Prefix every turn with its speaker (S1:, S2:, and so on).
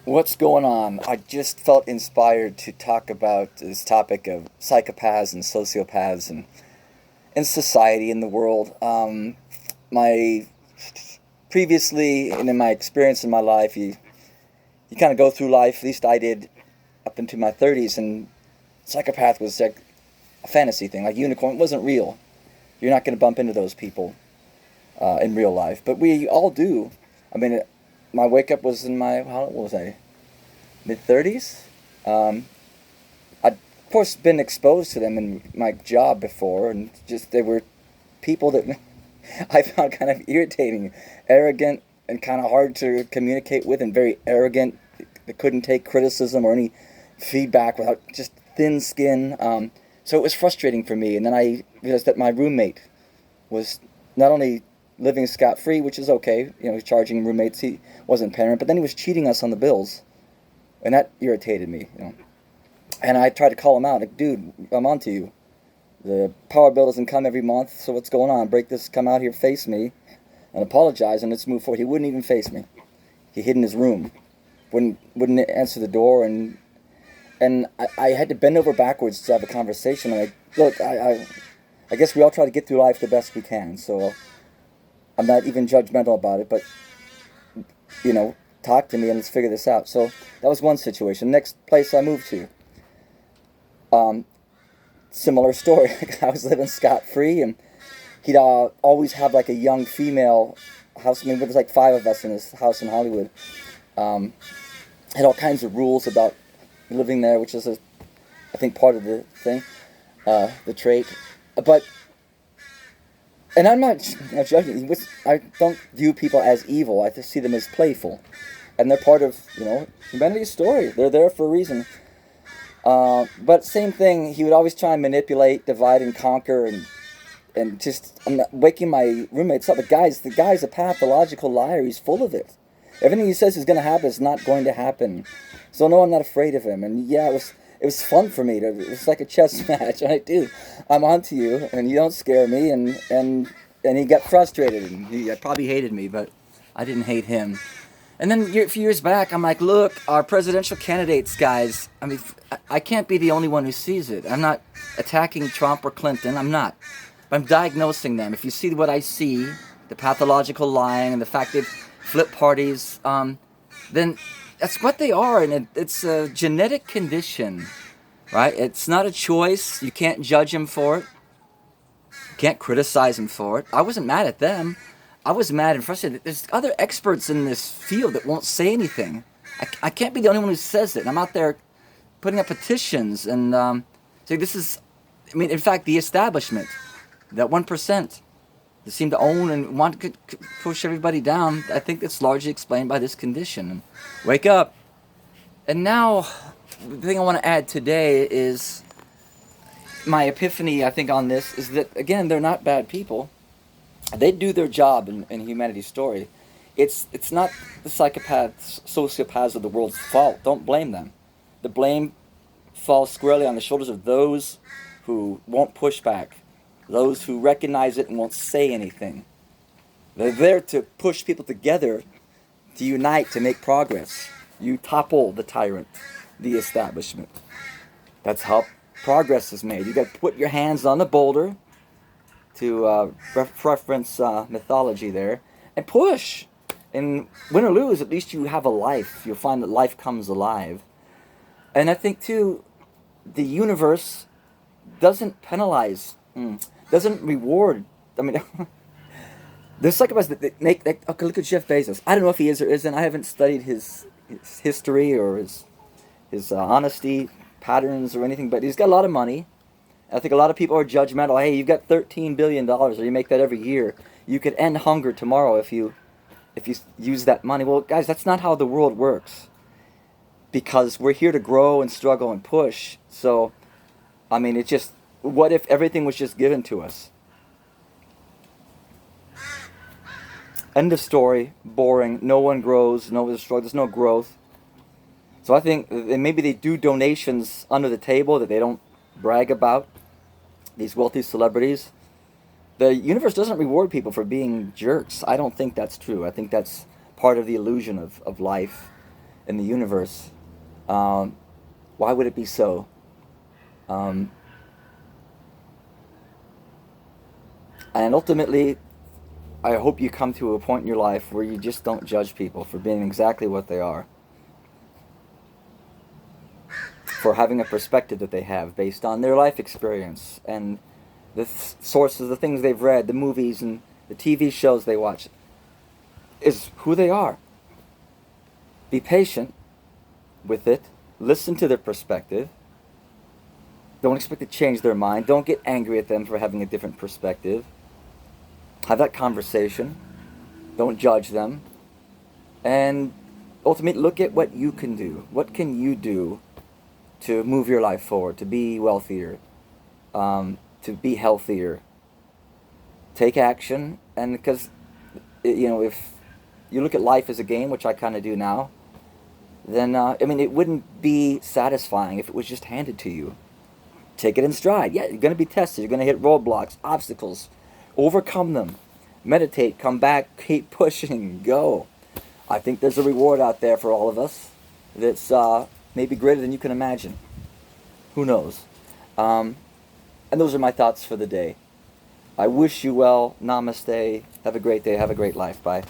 S1: What's going on? I just felt inspired to talk about this topic of psychopaths and sociopaths and society in the world. My previously and in my experience in my life, you kind of go through life. At least I did up into my 30s, and psychopath was like a fantasy thing, like unicorn. It wasn't real. You're not going to bump into those people in real life, but we all do. I mean, my wake up was in my how old was I? Mid 30s. I'd of course been exposed to them in my job before, and just they were people that I found kind of irritating, arrogant, and kind of hard to communicate with, and very arrogant. They couldn't take criticism or any feedback without just thin skin. So it was frustrating for me, and then I realized that my roommate was not only living scot-free, which is okay, charging roommates, he wasn't paying rent, but then he was cheating us on the bills, and that irritated me. And I tried to call him out, like, dude, I'm on to you. The power bill doesn't come every month, so what's going on? Break this, come out here, face me, and apologize, and let's move forward. He wouldn't even face me. He hid in his room, wouldn't answer the door, and I had to bend over backwards to have a conversation. I'm like, look, I guess we all try to get through life the best we can, so I'm not even judgmental about it, but, talk to me and let's figure this out. So that was one situation. Next place I moved to, similar story. I was living scot-free, and he'd always have like a young female house. I mean, there was like 5 of us in his house in Hollywood. Had all kinds of rules about living there, which is, I think, part of the thing, the trait. But, and I'm not judging. I don't view people as evil. I just see them as playful. And they're part of, humanity's story. They're there for a reason. But same thing, he would always try and manipulate, divide and conquer, and just, I'm not waking my roommates up. But the guy's a pathological liar. He's full of it. Everything he says is going to happen is not going to happen. So no, I'm not afraid of him. And yeah, it was fun for me. It was like a chess match. I'm like, dude, I'm onto you, and you don't scare me. And he got frustrated, and he probably hated me, but I didn't hate him. And then a few years back, I'm like, look, our presidential candidates, guys, I mean, I can't be the only one who sees it. I'm not attacking Trump or Clinton. I'm not. But I'm diagnosing them. If you see what I see, the pathological lying and the fact they've flipped parties, then that's what they are. And it's a genetic condition, right? It's not a choice. You can't judge them for it. You can't criticize them for it. I wasn't mad at them. I was mad and frustrated. There's other experts in this field that won't say anything. I can't be the only one who says it. And I'm out there putting up petitions and saying this is, in fact, the establishment, that 1% that seem to own and want to push everybody down, I think that's largely explained by this condition. Wake up. And now, the thing I want to add today is my epiphany, I think, on this is that, again, they're not bad people. They do their job in humanity's story. It's not the psychopaths, sociopaths of the world's fault. Don't blame them. The blame falls squarely on the shoulders of those who won't push back, those who recognize it and won't say anything. They're there to push people together, to unite, to make progress. You topple the tyrant, the establishment. That's how progress is made. You got to put your hands on the boulder, to reference mythology there, and push. And win or lose, at least you have a life. You'll find that life comes alive. And I think, too, the universe doesn't penalize, doesn't reward. I mean, there's psychopaths that make, okay, look at Jeff Bezos. I don't know if he is or isn't. I haven't studied his history or his honesty patterns or anything, but he's got a lot of money. I think a lot of people are judgmental. Hey, you've got $13 billion, or you make that every year. You could end hunger tomorrow if you use that money. Well, guys, that's not how the world works. Because we're here to grow and struggle and push. So, it's just, what if everything was just given to us? End of story. Boring. No one grows. There's no growth. So I think maybe they do donations under the table that they don't brag about. These wealthy celebrities. The universe doesn't reward people for being jerks. I don't think that's true. I think that's part of the illusion of life. in the universe. Why would it be so? And ultimately, I hope you come to a point in your life where you just don't judge people for being exactly what they are, for having a perspective that they have based on their life experience and the sources, the things they've read, the movies and the TV shows they watch, is who they are. Be patient with it. Listen to their perspective. Don't expect to change their mind. Don't get angry at them for having a different perspective. Have that conversation. Don't judge them. And ultimately, look at what you can do. What can you do to move your life forward, to be wealthier, to be healthier? Take action. And because, if you look at life as a game, which I kind of do now, then, it wouldn't be satisfying if it was just handed to you. Take it in stride. Yeah, you're going to be tested. You're going to hit roadblocks, obstacles. Overcome them. Meditate, come back, keep pushing, go. I think there's a reward out there for all of us that's maybe greater than you can imagine. Who knows? And those are my thoughts for the day. I wish you well. Namaste. Have a great day. Have a great life. Bye.